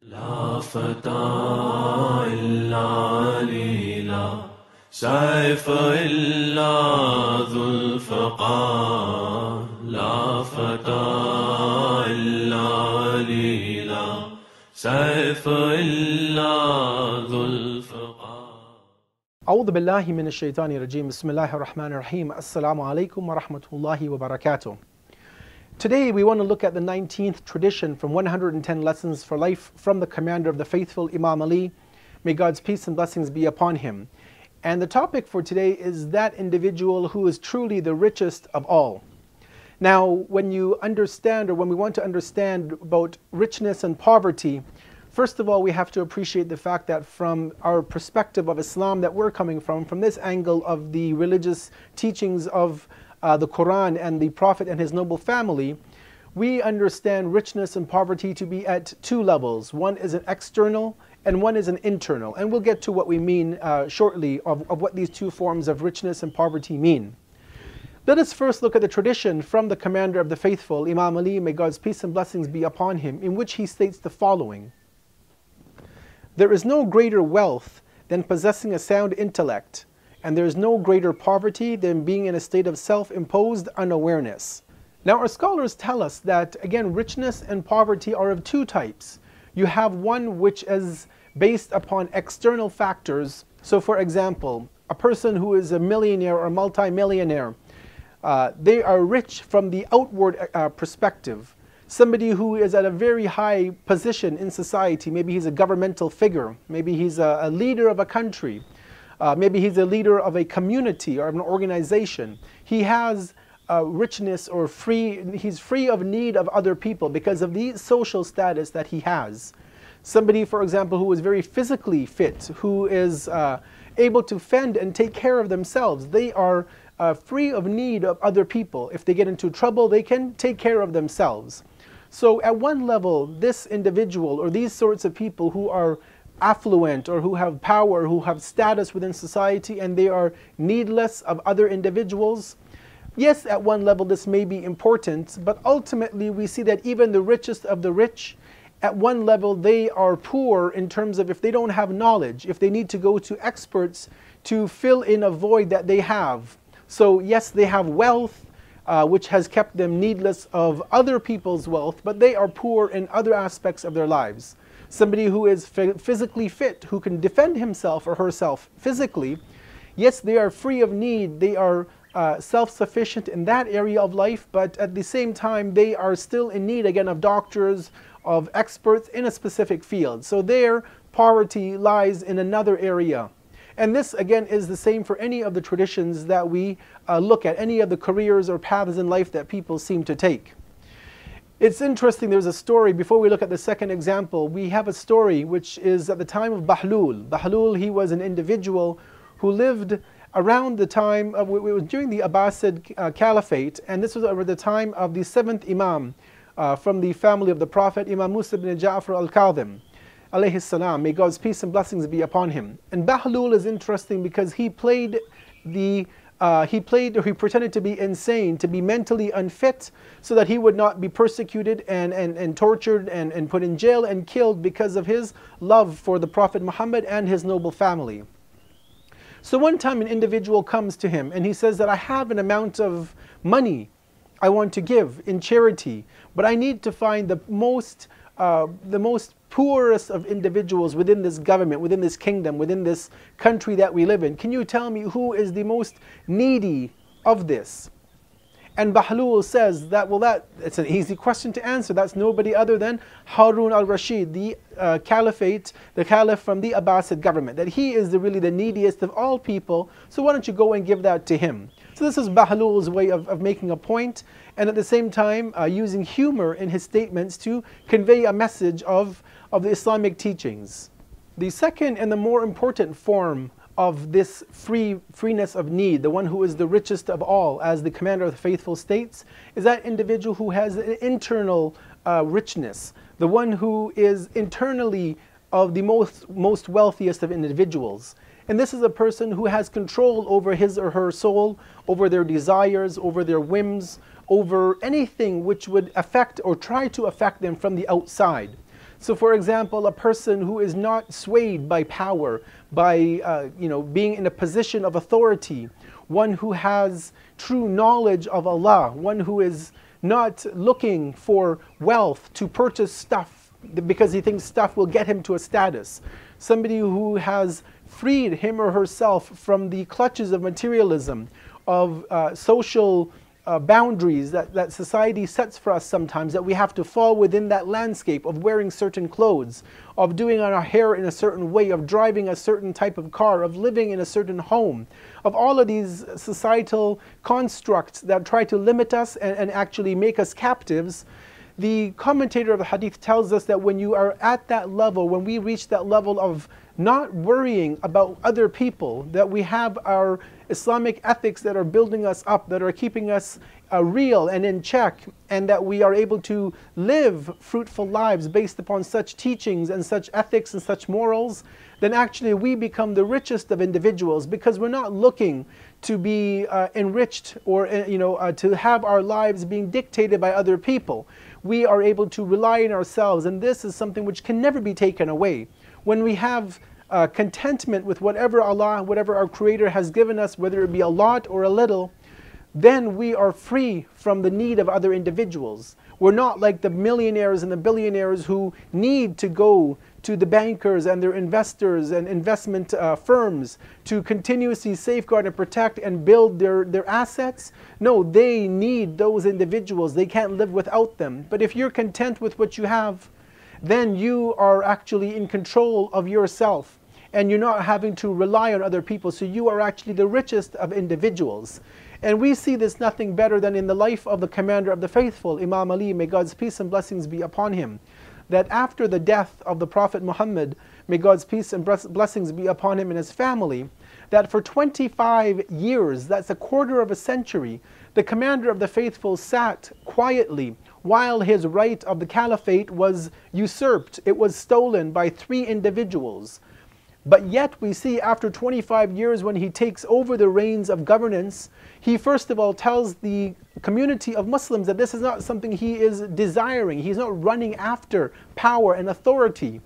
لا فتى إلا علي لا سيف إلا ذو الفقار لا فتى إلا علي لا سيف إلا ذو الفقار أعوذ بالله من الشيطان الرجيم بسم الله الرحمن الرحيم السلام عليكم ورحمة الله وبركاته. Today we want to look at the 19th tradition from 110 Lessons for Life from the Commander of the Faithful, Imam Ali. May God's peace and blessings be upon him. And the topic for today is that individual who is truly the richest of all. Now, when you understand, or when we want to understand about richness and poverty, first of all, we have to appreciate the fact that from our perspective of Islam that we're coming from this angle of the religious teachings of the Quran and the Prophet and his noble family, we understand richness and poverty to be at two levels. One is an external and one is an internal. And we'll get to what we mean shortly of what these two forms of richness and poverty mean. Let us first look at the tradition from the Commander of the Faithful, Imam Ali, may God's peace and blessings be upon him, in which he states the following: "There is no greater wealth than possessing a sound intellect, and there is no greater poverty than being in a state of self-imposed unawareness." Now our scholars tell us that, again, richness and poverty are of two types. You have one which is based upon external factors. So for example, a person who is a millionaire or multi-millionaire, they are rich from the outward perspective. Somebody who is at a very high position in society, maybe he's a governmental figure, maybe he's a leader of a country, maybe he's a leader of a community or an organization. He has richness, or he's free of need of other people because of the social status that he has. Somebody, for example, who is very physically fit, who is able to fend and take care of themselves, they are free of need of other people. If they get into trouble, they can take care of themselves. So at one level, this individual or these sorts of people who are affluent or who have power, who have status within society, and they are needless of other individuals, yes, at one level this may be important, but ultimately we see that even the richest of the rich, at one level they are poor in terms of if they don't have knowledge, if they need to go to experts to fill in a void that they have. So yes, they have wealth, which has kept them needless of other people's wealth, but they are poor in other aspects of their lives. Somebody who is physically fit, who can defend himself or herself physically, yes, they are free of need, they are self-sufficient in that area of life, but at the same time they are still in need again of doctors, of experts in a specific field. So their poverty lies in another area. And this again is the same for any of the traditions that we look at, any of the careers or paths in life that people seem to take. It's interesting, there's a story, before we look at the second example, we have a story which is at the time of Bahlul. Bahlul, he was an individual who lived around the time, it was during the Abbasid Caliphate, and this was over the time of the 7th Imam from the family of the Prophet, Imam Musa ibn Ja'far al-Kadhim, alayhi salam, may God's peace and blessings be upon him. And Bahlul is interesting because he pretended to be insane, to be mentally unfit, so that he would not be persecuted and tortured and put in jail and killed because of his love for the Prophet Muhammad and his noble family. So one time an individual comes to him and he says that I have an amount of money I want to give in charity, but I need to find the most poorest of individuals within this government, within this kingdom, within this country that we live in. Can you tell me who is the most needy of this? And Bahlul says that, well, it's an easy question to answer. That's nobody other than Harun al-Rashid, the caliphate, the caliph from the Abbasid government. That he is really the neediest of all people, so why don't you go and give that to him? So this is Bahlul's way of making a point, and at the same time using humor in his statements to convey a message of the Islamic teachings. The second and the more important form of this freeness of need, the one who is the richest of all, as the Commander of the Faithful states, is that individual who has an internal richness, the one who is internally of the most wealthiest of individuals. And this is a person who has control over his or her soul, over their desires, over their whims, over anything which would affect or try to affect them from the outside. So for example, a person who is not swayed by power, by being in a position of authority, one who has true knowledge of Allah, one who is not looking for wealth to purchase stuff because he thinks stuff will get him to a status. Somebody who has freed him or herself from the clutches of materialism, of social boundaries that society sets for us sometimes, that we have to fall within that landscape of wearing certain clothes, of doing our hair in a certain way, of driving a certain type of car, of living in a certain home, of all of these societal constructs that try to limit us and actually make us captives. The commentator of the Hadith tells us that when you are at that level, when we reach that level of not worrying about other people, that we have our Islamic ethics that are building us up, that are keeping us real and in check, and that we are able to live fruitful lives based upon such teachings and such ethics and such morals, then actually we become the richest of individuals, because we're not looking to be enriched or to have our lives being dictated by other people. We are able to rely on ourselves, and this is something which can never be taken away. When we have contentment with whatever Allah, whatever our Creator has given us, whether it be a lot or a little, then we are free from the need of other individuals. We're not like the millionaires and the billionaires who need to go to the bankers and their investors and investment firms to continuously safeguard and protect and build their assets. No, they need those individuals. They can't live without them. But if you're content with what you have, then you are actually in control of yourself, and you're not having to rely on other people. So you are actually the richest of individuals. And we see this nothing better than in the life of the commander of the faithful, Imam Ali, may God's peace and blessings be upon him. That after the death of the Prophet Muhammad, may God's peace and blessings be upon him and his family, that for 25 years, that's a quarter of a century, the commander of the faithful sat quietly while his right of the caliphate was usurped. It was stolen by 3 individuals. But yet we see after 25 years, when he takes over the reins of governance, he first of all tells the community of Muslims that this is not something he is desiring. He's not running after power and authority.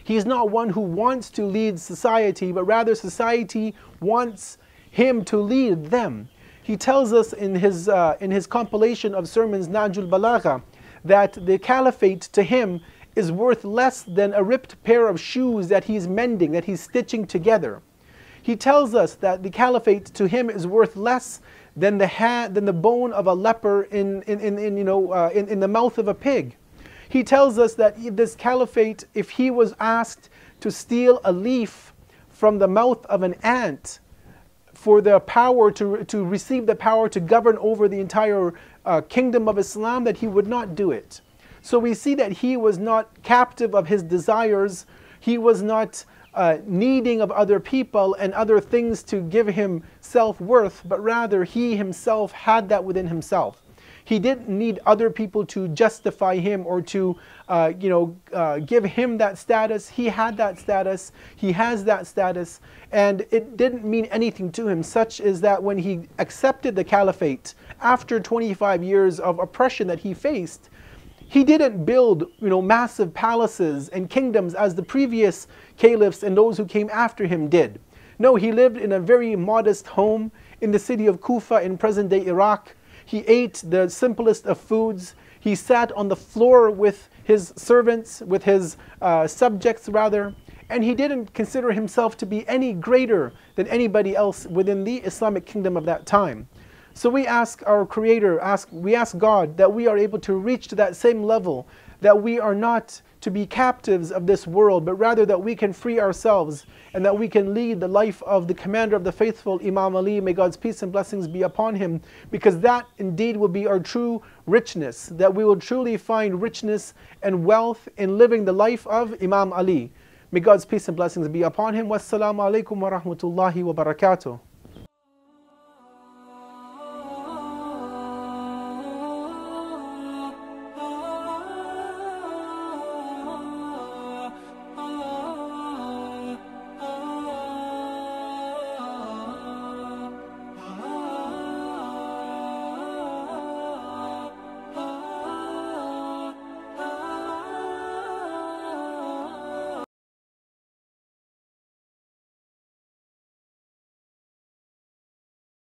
He's not one who wants to lead society, but rather society wants him to lead them. He tells us in his compilation of sermons, Najul Balagha, that the caliphate to him is worth less than a ripped pair of shoes that he's mending, that he's stitching together. He tells us that the caliphate to him is worth less than the bone of a leper in the mouth of a pig. He tells us that this caliphate, if he was asked to steal a leaf from the mouth of an ant for the power to receive the power to govern over the entire kingdom of Islam, that he would not do it. So we see that he was not captive of his desires. He was not needing of other people and other things to give him self-worth, but rather he himself had that within himself. He didn't need other people to justify him or to give him that status. He had that status. He has that status. And it didn't mean anything to him, such is that when he accepted the caliphate, after 25 years of oppression that he faced, he didn't build massive palaces and kingdoms as the previous caliphs and those who came after him did. No, he lived in a very modest home in the city of Kufa in present-day Iraq. He ate the simplest of foods. He sat on the floor with his servants, with his subjects rather, and he didn't consider himself to be any greater than anybody else within the Islamic kingdom of that time. So we ask our Creator, we ask God that we are able to reach to that same level, that we are not to be captives of this world, but rather that we can free ourselves and that we can lead the life of the commander of the faithful, Imam Ali, may God's peace and blessings be upon him, because that indeed will be our true richness, that we will truly find richness and wealth in living the life of Imam Ali. May God's peace and blessings be upon him. Wassalamu alaikum wa rahmatullahi wa barakatuh.